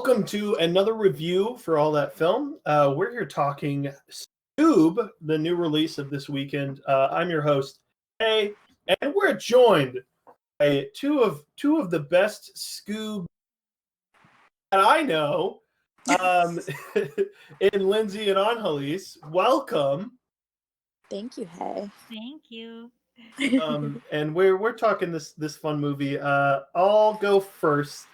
Welcome to another review for All That Film. We're here talking Scoob, the new release of this weekend. I'm your host, Hey, and we're joined by two of the best Scoob that I know, in Lindsay and Angelis. Welcome. Thank you, Hey. Thank you. And we're talking this fun movie. I'll go first.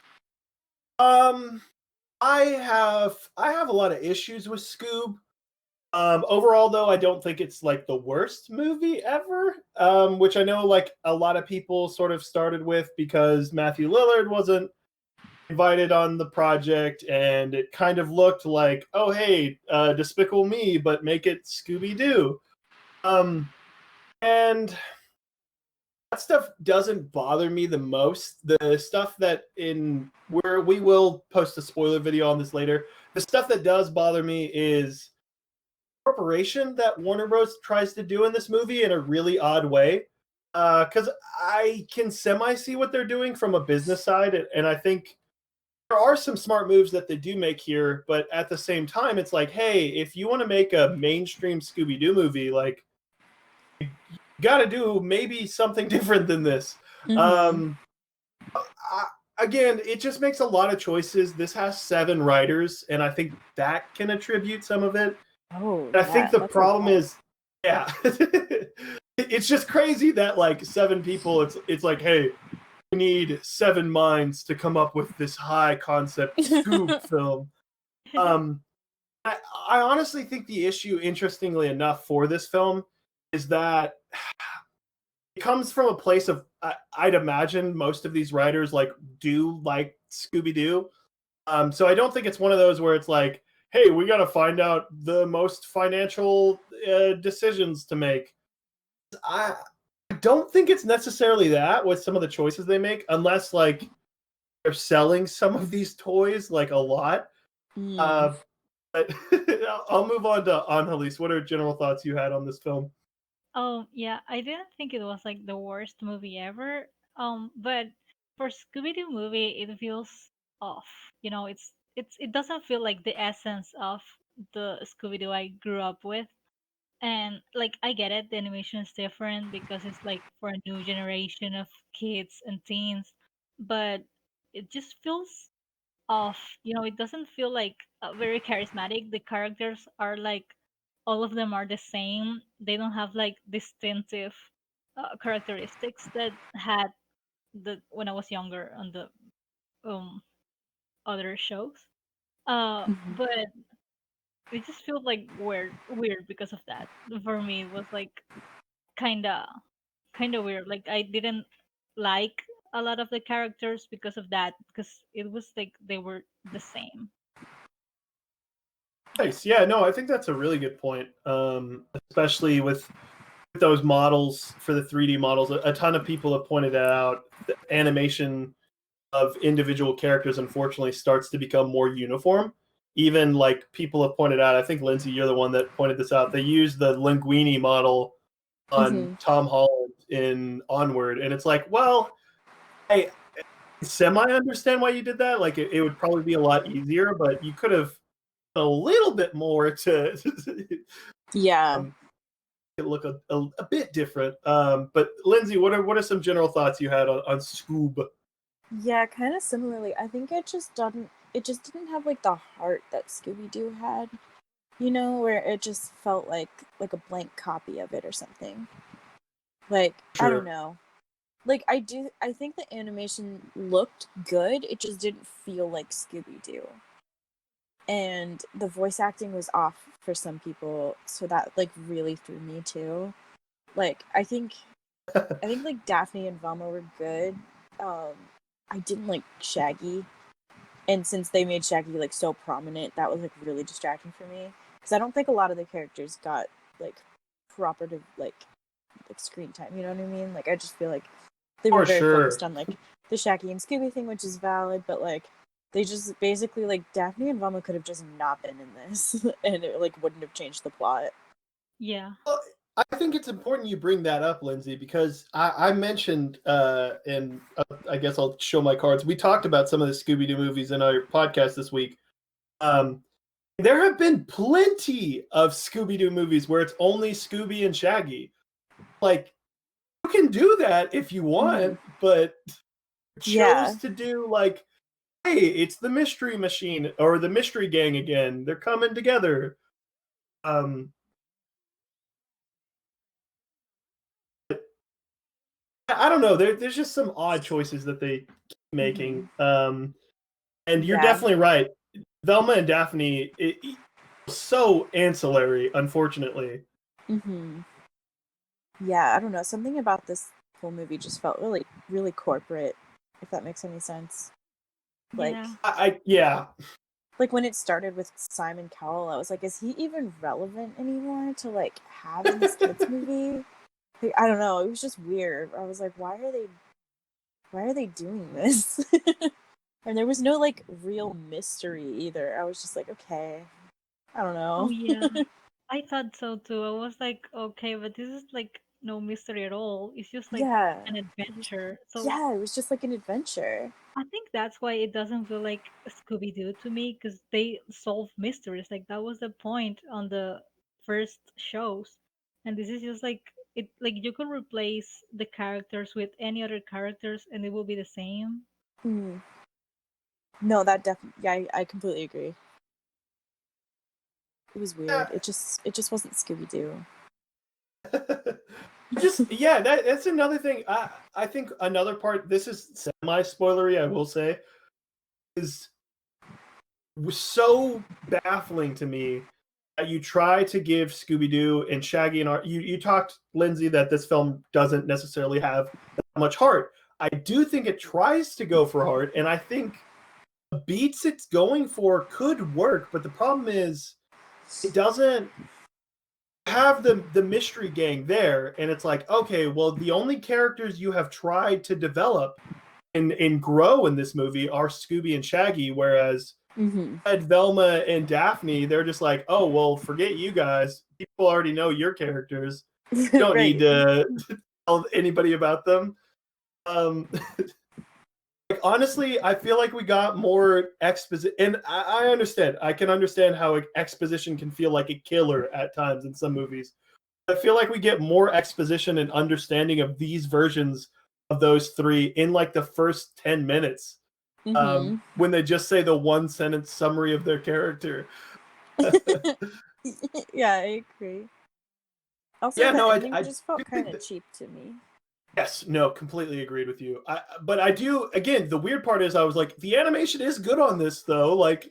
I have a lot of issues with Scoob. Overall, though, I don't think it's like the worst movie ever. Which I know like a lot of people sort of started with because Matthew Lillard wasn't invited on the project, and it kind of looked like, oh hey, Despicable Me, but make it Scooby Doo. And that stuff doesn't bother me the most. The stuff that where we will post a spoiler video on this later. The stuff that does bother me is corporation that Warner Bros. Tries to do in this movie in a really odd way. Because I can semi-see what they're doing from a business side, and I think there are some smart moves that they do make here, but at the same time, it's like, hey, if you want to make a mainstream Scooby-Doo movie, like, got to do maybe something different than this. Mm-hmm. Again, it just makes a lot of choices. This has 7 writers, and I think that can attribute some of it. Oh, and I think the problem is, yeah, it's just crazy that like 7 people. It's like, hey, we need 7 minds to come up with this high concept Scoob film. I honestly think the issue, interestingly enough, for this film is that it comes from a place of I'd imagine most of these writers like do like Scooby-Doo. So I don't think it's one of those where it's like, hey, we got to find out the most financial decisions to make. I don't think it's necessarily that with some of the choices they make, unless like they're selling some of these toys like a lot. But I'll move on to Angelis. What are general thoughts you had on this film? Oh yeah, I didn't think it was like the worst movie ever. But for Scooby-Doo movie, it feels off. You know, it doesn't feel like the essence of the Scooby-Doo I grew up with. And like I get it, the animation is different because it's like for a new generation of kids and teens, but it just feels off. You know, it doesn't feel like very charismatic. The characters are like all of them are the same. They don't have like distinctive characteristics that had the when I was younger on the um other shows. But it just feels like weird because of that. For me, it was like kinda weird. Like I didn't like a lot of the characters because of that, because it was like they were the same. Nice. Yeah, no, I think that's a really good point. Especially with those models for the 3D models. A ton of people have pointed that out. The animation of individual characters, unfortunately, starts to become more uniform. Even like people have pointed out, I think Lindsay, you're the one that pointed this out. They use the Linguini model on Tom Holland in Onward, and it's like, well, I semi understand why you did that. Like, it would probably be a lot easier, but you could have a little bit more to it look a bit different. But Lindsay, what are some general thoughts you had on Scoob? Yeah, kind of similarly. I think it just didn't have like the heart that Scooby-Doo had. You know, where it just felt like a blank copy of it or something. Like, Sure. I don't know. Like I think the animation looked good. It just didn't feel like Scooby-Doo. And the voice acting was off for some people, so that like really threw me too. Like I think like Daphne and Velma were good. I didn't like Shaggy, and since they made Shaggy like so prominent, that was like really distracting for me, because I don't think a lot of the characters got like proper to like screen time. You know what I mean? Like I just feel like they were very focused on like the Shaggy and Scooby thing, which is valid, but like they just basically like Daphne and Velma could have just not been in this, and it like wouldn't have changed the plot. Yeah. Well, I think it's important you bring that up, Lindsay, because I mentioned, and I guess I'll show my cards. We talked about some of the Scooby-Doo movies in our podcast this week. There have been plenty of Scooby-Doo movies where it's only Scooby and Shaggy. Like, you can do that if you want, but chose to do like, hey, it's the Mystery Machine or the Mystery Gang again. They're coming together. I don't know. There's just some odd choices that they keep making. And you're definitely right. Velma and Daphne, so ancillary, unfortunately. Yeah, I don't know. Something about this whole movie just felt really, really corporate, if that makes any sense. Like, yeah. Like when it started with Simon Cowell, I was like, is he even relevant anymore to like have in this kids movie? Like, I don't know. It was just weird. I was like, why are they doing this? And there was no like real mystery either. I was just like, okay, I don't know. Oh yeah, I thought so too. I was like, okay, but this is like no mystery at all. It's just like an adventure. So yeah, it was just like an adventure. I think that's why it doesn't feel like Scooby Doo to me, because they solve mysteries. Like that was the point on the first shows, and this is just like it. Like you could replace the characters with any other characters, and it will be the same. No, that definitely. Yeah, I completely agree. It was weird. It just wasn't Scooby Doo. That's another thing. I think another part. This is semi-spoilery, I will say, was so baffling to me that you try to give Scooby-Doo and Shaggy and you talked, Lindsay, that this film doesn't necessarily have that much heart. I do think it tries to go for heart, and I think the beats it's going for could work, but the problem is it doesn't have the mystery gang there, and it's like, okay, well, the only characters you have tried to develop and grow in this movie are Scooby and Shaggy, whereas at Velma and Daphne, they're just like, oh, well, forget you guys. People already know your characters. You don't need to tell anybody about them. Like, honestly, I feel like we got more exposition, and I understand. I can understand how exposition can feel like a killer at times in some movies. I feel like we get more exposition and understanding of these versions of those three in like the first 10 minutes. When they just say the one sentence summary of their character. Yeah, I agree. Also, it just felt kind of cheap to me. Yes, no, completely agreed with you. But I do, again, the weird part is I was like, the animation is good on this though. Like,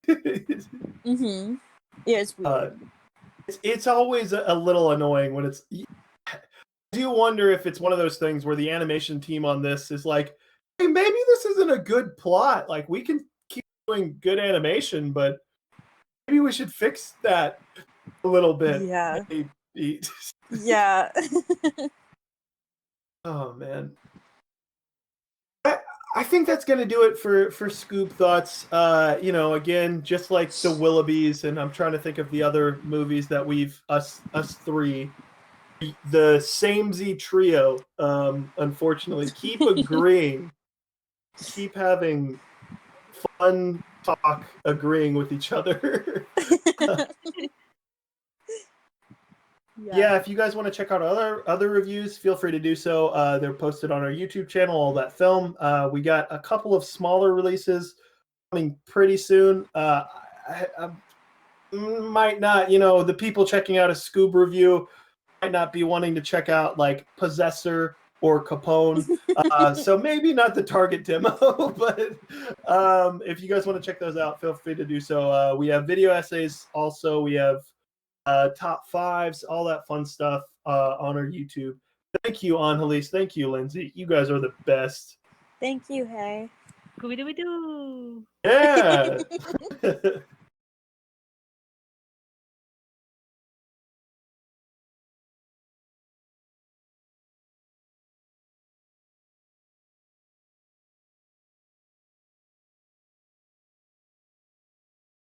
yeah, it's weird. It's always a little annoying when it's. I do wonder if it's one of those things where the animation team on this is like, hey, maybe this isn't a good plot. Like, we can keep doing good animation, but maybe we should fix that a little bit. Yeah. Maybe. Yeah. Oh man. I think that's going to do it for Scoob Thoughts. Again, just like the Willoughbys, and I'm trying to think of the other movies that us three, the Samesy trio, unfortunately, keep agreeing, keep having fun talk, agreeing with each other. Yeah, if you guys want to check out other reviews, feel free to do so. They're posted on our YouTube channel, All That Film. We got a couple of smaller releases coming pretty soon. I might not, the people checking out a Scoob review might not be wanting to check out like Possessor or Capone. So maybe not the target demo, but if you guys want to check those out, feel free to do so. We have video essays also. We have top fives, all that fun stuff on our YouTube. Thank you, Angelis. Thank you, Lindsay. You guys are the best. Thank you, hey. Scooby-Doo. Yeah.